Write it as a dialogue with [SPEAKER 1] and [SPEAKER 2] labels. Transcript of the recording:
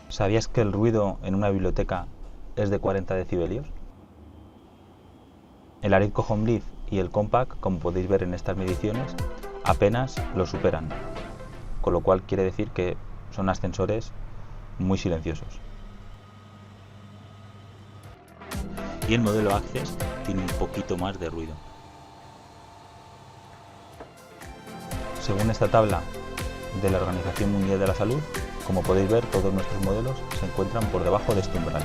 [SPEAKER 1] ¿Sabías que el ruido en una biblioteca es de 40 decibelios? El Aritco Home y el Compact, como podéis ver en estas mediciones, apenas lo superan, con lo cual quiere decir que son ascensores muy silenciosos. Y el modelo Access tiene un poquito más de ruido. Según esta tabla de la Organización Mundial de la Salud, como podéis ver, todos nuestros modelos se encuentran por debajo de este umbral.